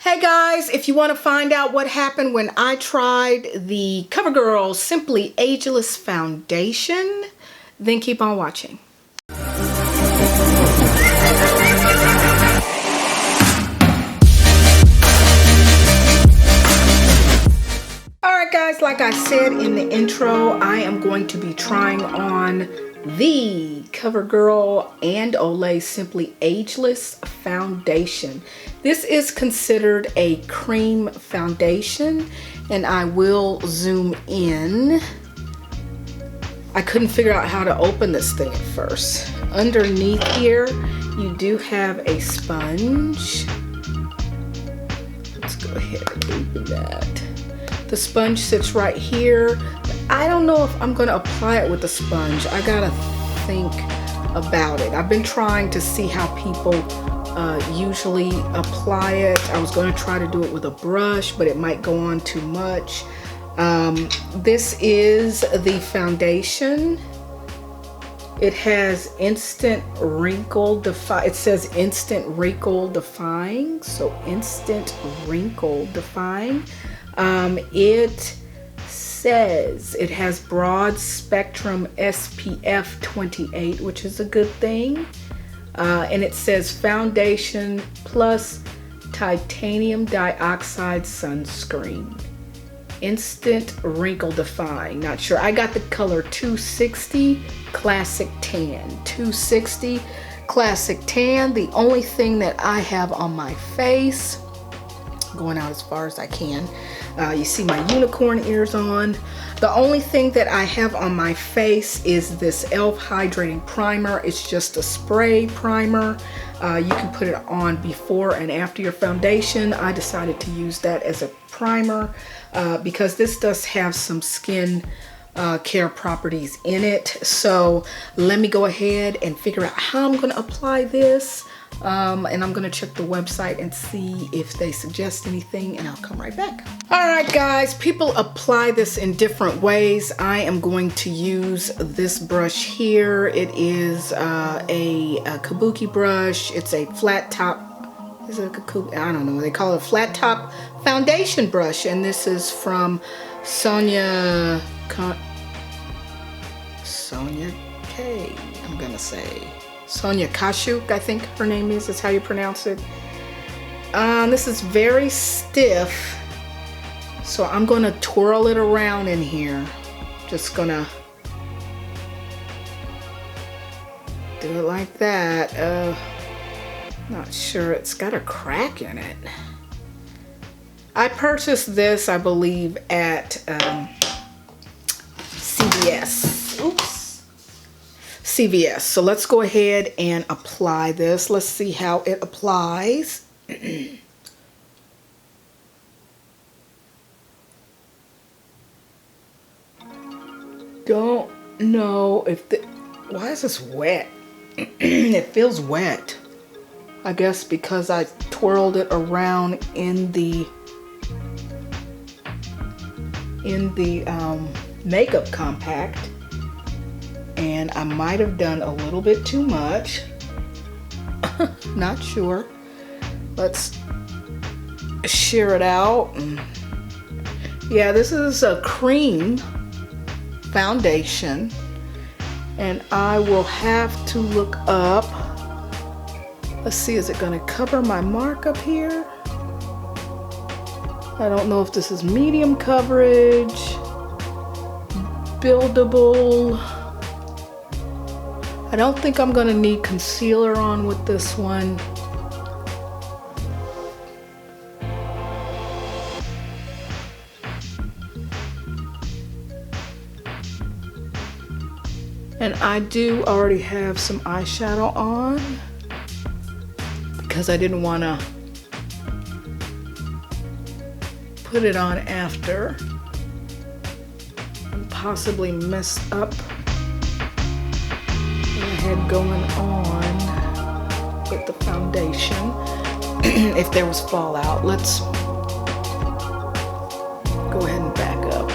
Hey guys, if you want to find out what happened when I tried the CoverGirl Simply Ageless Foundation, then keep on watching. Alright guys, like I said in the intro, I am going to be trying on the CoverGirl and Olay Simply Ageless Foundation. This is considered a cream foundation, and I will zoom in. I couldn't figure out how to open this thing at first. Underneath here, you do have a sponge. Let's go ahead and open that. The sponge sits right here. I don't know if I'm gonna apply it with the sponge. I gotta think about it. I've been trying to see how people usually apply it. I was gonna try to do it with a brush, but it might go on too much. This is the foundation. It has instant wrinkle defying. It says instant wrinkle defying, so instant wrinkle defying. It says it has broad spectrum SPF 28, which is a good thing. And it says foundation plus titanium dioxide sunscreen. Instant wrinkle defying. Not sure. I got the color 260 classic tan. 260 classic tan. The only thing that I have on my face, going out as far as I can. You see my unicorn ears on. The only thing that I have on my face is this e.l.f. hydrating primer. It's just a spray primer. You can put it on before and after your foundation. I decided to use that as a primer because this does have some skin care properties in it. So let me go ahead and figure out how I'm going to apply this. And I'm gonna check the website and see if they suggest anything, and I'll come right back. All right guys, people apply this in different ways. I am going to use this brush here. It is a kabuki brush. It's a flat top, is it a kabuki? I don't know, they call it a flat top foundation brush, and this is from Sonia K, I'm gonna say. Sonia Kashuk, I think her name is how you pronounce it. This is very stiff, so I'm gonna twirl it around in here. Just gonna do it like that. Not sure, it's got a crack in it. I purchased this, I believe, at CVS. Oops. CVS. So let's go ahead and apply this. Let's see how it applies. Don't know if the, why is this wet? It feels wet. I guess because I twirled it around in the makeup compact. And I might have done a little bit too much. Not sure. Let's shear it out. Yeah, this is a cream foundation. And I will have to look up. Let's see, is it gonna cover my mark up here? I don't know if this is medium coverage, buildable. I don't think I'm gonna need concealer on with this one. And I do already have some eyeshadow on because I didn't wanna put it on after and possibly mess up had going on with the foundation. If there was fallout, let's go ahead and back up.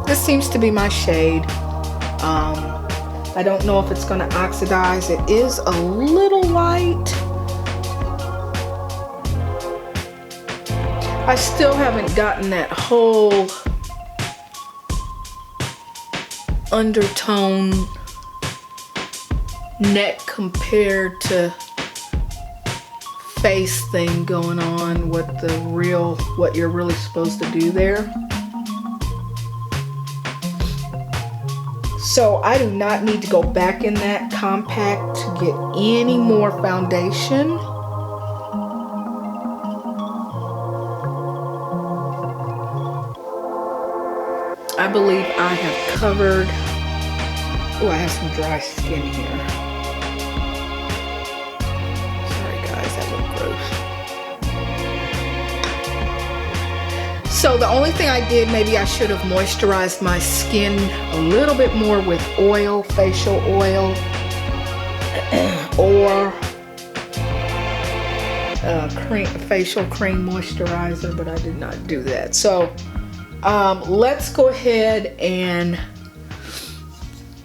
This seems to be my shade. I don't know if it's going to oxidize. It is a little light. I still haven't gotten that whole undertone neck compared to face thing going on, what you're really supposed to do there. So I do not need to go back in that compact to get any more foundation. I believe I have covered. Oh, I have some dry skin here. Sorry guys, that looked gross. So the only thing I did, maybe I should have moisturized my skin a little bit more with oil, facial oil, or facial cream moisturizer, but I did not do that. So let's go ahead and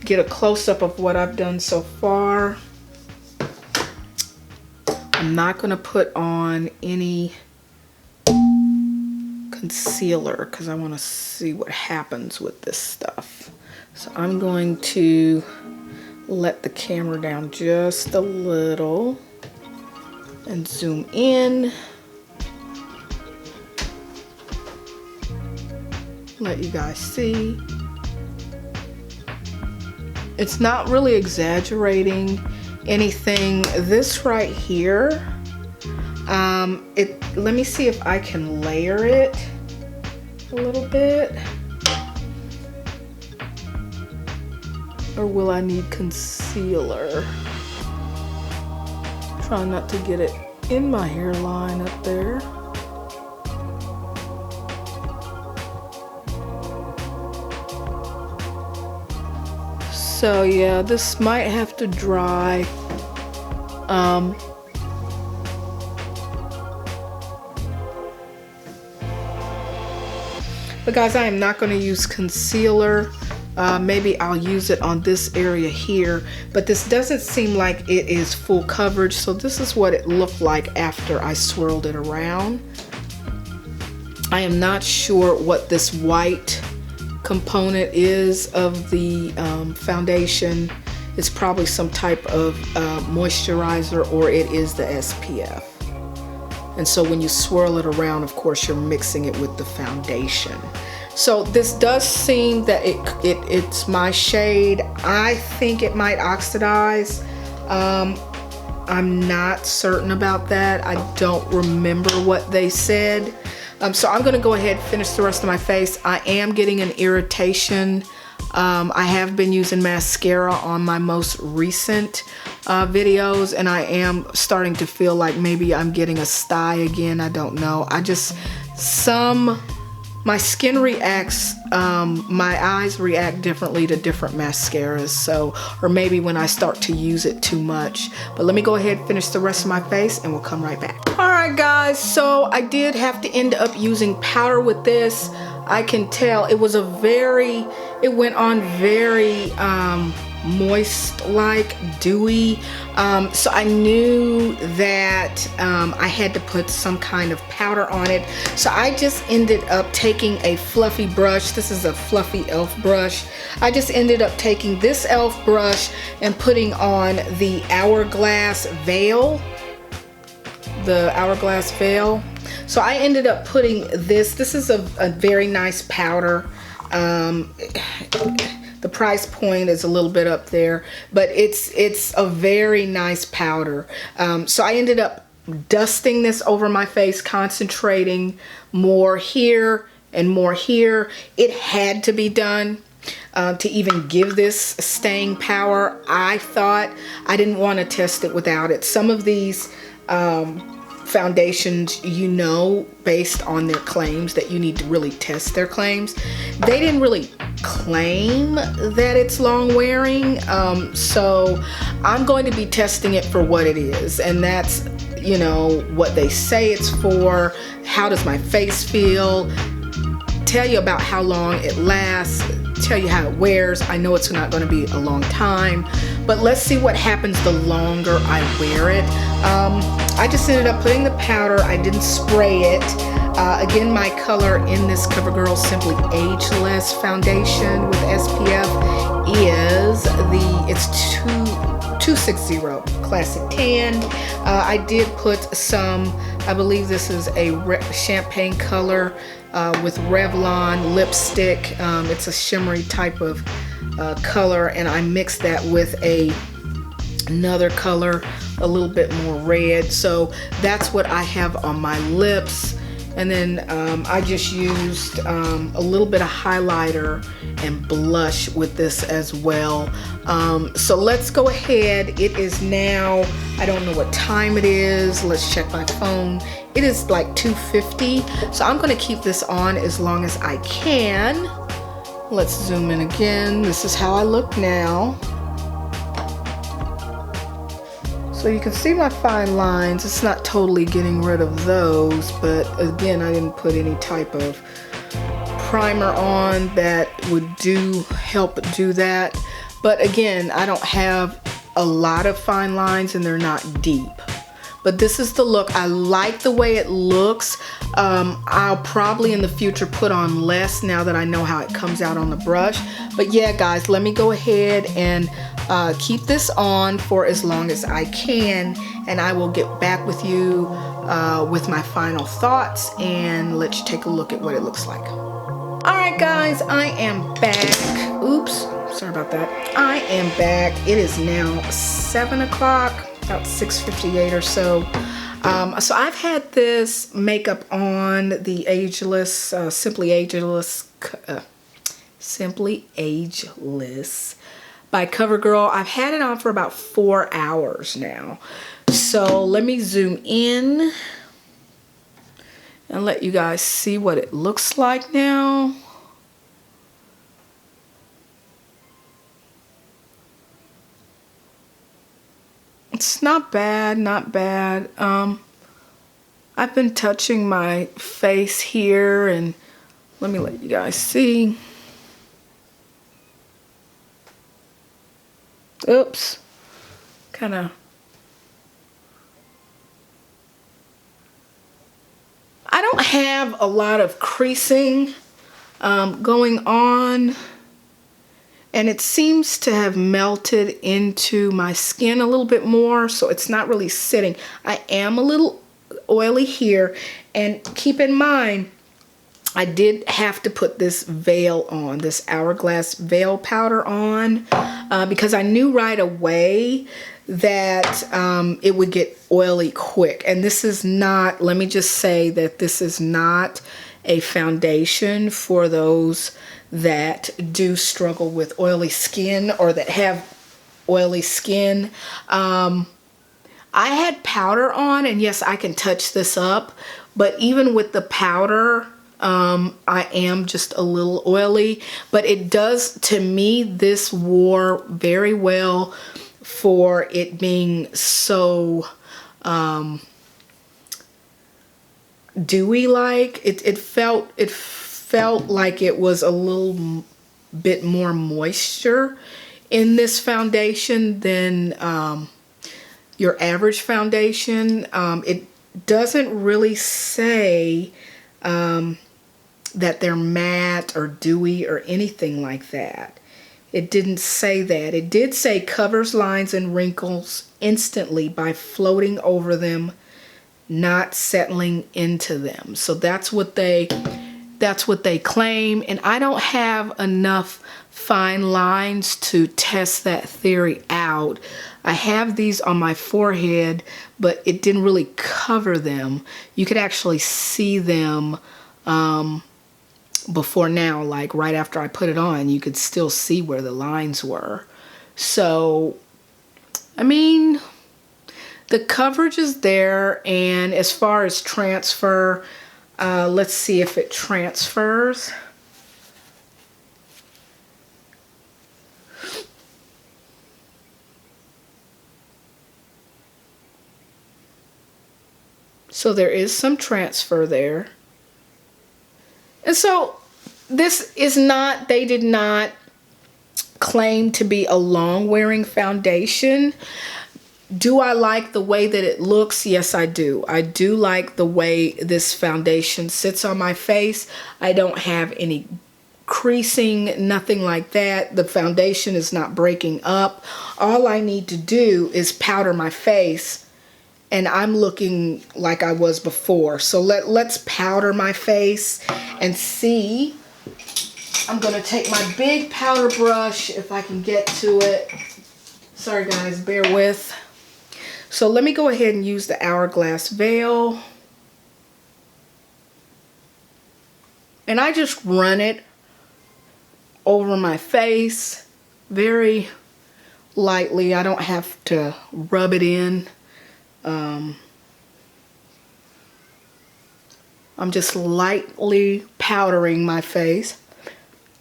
get a close-up of what I've done so far. I'm not going to put on any concealer because I want to see what happens with this stuff. So I'm going to let the camera down just a little and zoom in. Let you guys see. It's not really exaggerating anything. This right here, let me see if I can layer it a little bit. Or will I need concealer? Try not to get it in my hairline up there. So yeah, this might have to dry. But guys, I am not going to use concealer. Maybe I'll use it on this area here, but this doesn't seem like it is full coverage. So this is what it looked like after I swirled it around. I am not sure what this white component is of the foundation. It's probably some type of moisturizer, or it is the SPF. And so when you swirl it around, of course, you're mixing it with the foundation. So this does seem that it's my shade. I think it might oxidize. I'm not certain about that. I don't remember what they said. So I'm gonna go ahead and finish the rest of my face. I am getting an irritation. I have been using mascara on my most recent videos, and I am starting to feel like maybe I'm getting a sty again. I don't know. My skin reacts, my eyes react differently to different mascaras. So, or maybe when I start to use it too much. But let me go ahead and finish the rest of my face and we'll come right back. All right guys, so I did have to end up using powder with this. I can tell it was it went on very moist, like dewy. So I knew that I had to put some kind of powder on it. So I just ended up taking a fluffy brush. This is a fluffy e.l.f. brush. I just ended up taking this e.l.f. brush and putting on the Hourglass veil. The Hourglass veil. So I ended up putting this. This is a very nice powder. The price point is a little bit up there, but it's a very nice powder. So I ended up dusting this over my face, concentrating more here and more here. It had to be done to even give this staying power. I thought I didn't want to test it without it. Some of these foundations, you know, based on their claims, that you need to really test their claims. They didn't really claim that it's long wearing, so I'm going to be testing it for what it is, and that's, you know, what they say it's for. How does my face feel? Tell you about how long it lasts, tell you how it wears. I know it's not going to be a long time, but let's see what happens the longer I wear it. I just ended up putting the powder. I didn't spray it. Again, my color in this CoverGirl Simply Ageless foundation with SPF is it's 260 Classic Tan. I did put some, I believe this is a champagne color with Revlon lipstick. It's a shimmery type of color, and I mixed that with another color, a little bit more red. So that's what I have on my lips. And then I just used a little bit of highlighter and blush with this as well. So let's go ahead. It is now, I don't know what time it is. Let's check my phone. It is like 2:50. So I'm gonna keep this on as long as I can. Let's zoom in again. This is how I look now. So you can see my fine lines. It's not totally getting rid of those, but again, I didn't put any type of primer on that would help do that. But again, I don't have a lot of fine lines and they're not deep. But this is the look. I like the way it looks. I'll probably in the future put on less now that I know how it comes out on the brush. But yeah, guys, let me go ahead and keep this on for as long as I can, and I will get back with you with my final thoughts, and let's take a look at what it looks like. All right, guys, I am back. Oops, sorry about that. I am back. It is now 7 o'clock, about 6:58 or so. So I've had this makeup on, the Ageless, Simply Ageless by CoverGirl. I've had it on for about 4 hours now. So let me zoom in and let you guys see what it looks like now. It's not bad, not bad. I've been touching my face here, and let me let you guys see. Oops, kind of. I don't have a lot of creasing going on, and it seems to have melted into my skin a little bit more, so it's not really sitting. I am a little oily here, and keep in mind, I did have to put this veil on, this Hourglass veil powder on, because I knew right away that it would get oily quick. And this is not, let me just say that this is not a foundation for those that do struggle with oily skin or that have oily skin. I had powder on, and yes, I can touch this up, but even with the powder, I am just a little oily. But it does, to me, this wore very well for it being so dewy like. It felt like it was a little bit more moisture in this foundation than your average foundation. It doesn't really say that they're matte or dewy or anything like that. It didn't say that. It did say covers lines and wrinkles instantly by floating over them, not settling into them. So that's what they claim, and I don't have enough fine lines to test that theory out. I have these on my forehead, but it didn't really cover them. You could actually see them before now, like right after I put it on, you could still see where the lines were. So, I mean, the coverage is there, and as far as transfer, let's see if it transfers. So there is some transfer there. And so this is not, they did not claim to be a long wearing foundation. Do I like the way that it looks? Yes, I do. I do like the way this foundation sits on my face. I don't have any creasing, nothing like that. The foundation is not breaking up. All I need to do is powder my face, and I'm looking like I was before. So let's powder my face and see. I'm gonna take my big powder brush if I can get to it. Sorry guys, bear with. So let me go ahead and use the Hourglass Veil. And I just run it over my face very lightly. I don't have to rub it in. I'm just lightly powdering my face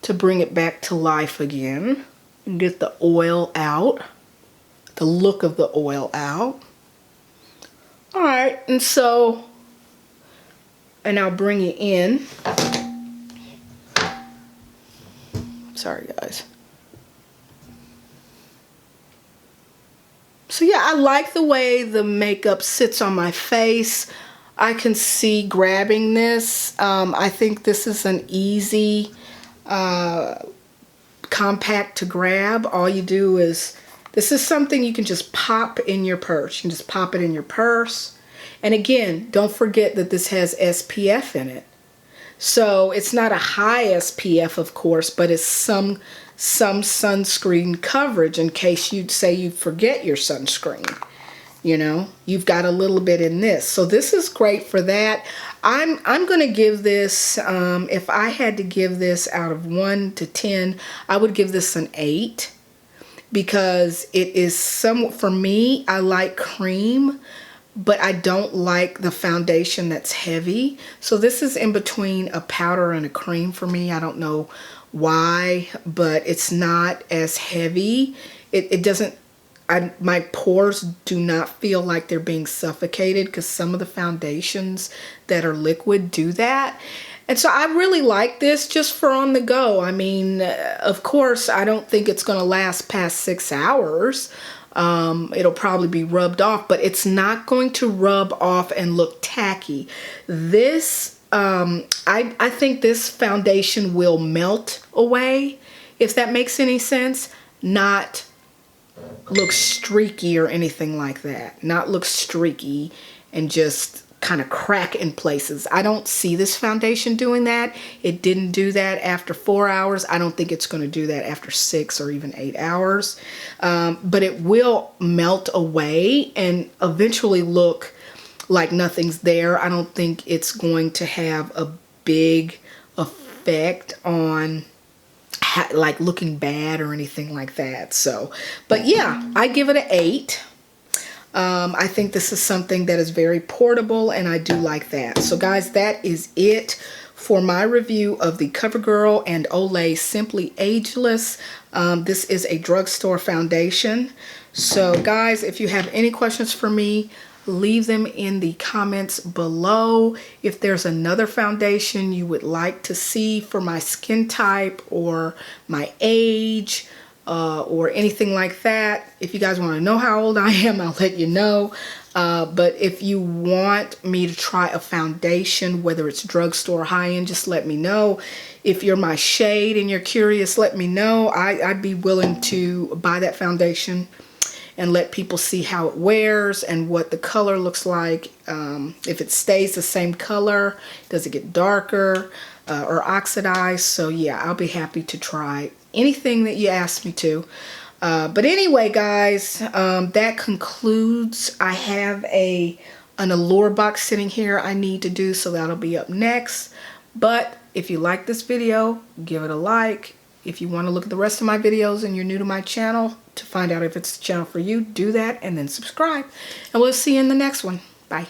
to bring it back to life again and get the oil out. The look of the oil out. All right, and I'll bring it in. Sorry guys. So yeah, I like the way the makeup sits on my face. I can see grabbing this. I think this is an easy compact to grab. All you do is, this is something you can just pop in your purse. You can just pop it in your purse. And again, don't forget that this has SPF in it. So it's not a high SPF, of course, but it's some sunscreen coverage in case you'd say you forget your sunscreen. You know, you've got a little bit in this. So this is great for that. I'm going to give this, if I had to give this out of 1 to 10, I would give this an 8. Because it is for me, I like cream, but I don't like the foundation that's heavy. So this is in between a powder and a cream for me. I don't know why, but it's not as heavy. It doesn't, my pores do not feel like they're being suffocated, because some of the foundations that are liquid do that. And so I really like this just for on the go. I mean, of course, I don't think it's going to last past 6 hours. It'll probably be rubbed off, but it's not going to rub off and look tacky. This, I think this foundation will melt away, if that makes any sense. Not look streaky or anything like that. Not look streaky and just kind of crack in places. I don't see this foundation doing that. It didn't do that after 4 hours. I don't think it's going to do that after 6 or even 8 hours. But it will melt away and eventually look like nothing's there. I don't think it's going to have a big effect on like looking bad or anything like that. So, but yeah, I give it an 8. I think this is something that is very portable, and I do like that. So guys, that is it for my review of the CoverGirl and Olay Simply Ageless. This is a drugstore foundation. So guys, if you have any questions for me, leave them in the comments below. If there's another foundation you would like to see for my skin type or my age, or anything like that. If you guys want to know how old I am, I'll let you know. But if you want me to try a foundation, whether it's drugstore or high-end, just let me know. If you're my shade and you're curious, let me know. I'd be willing to buy that foundation and let people see how it wears and what the color looks like. If it stays the same color, does it get darker or oxidized? So yeah, I'll be happy to try anything that you ask me to. But anyway, guys, that concludes. I have an allure box sitting here I need to do, so that'll be up next. But if you like this video, give it a like. If you want to look at the rest of my videos and you're new to my channel, to find out if it's the channel for you, do that and then subscribe. And we'll see you in the next one. Bye.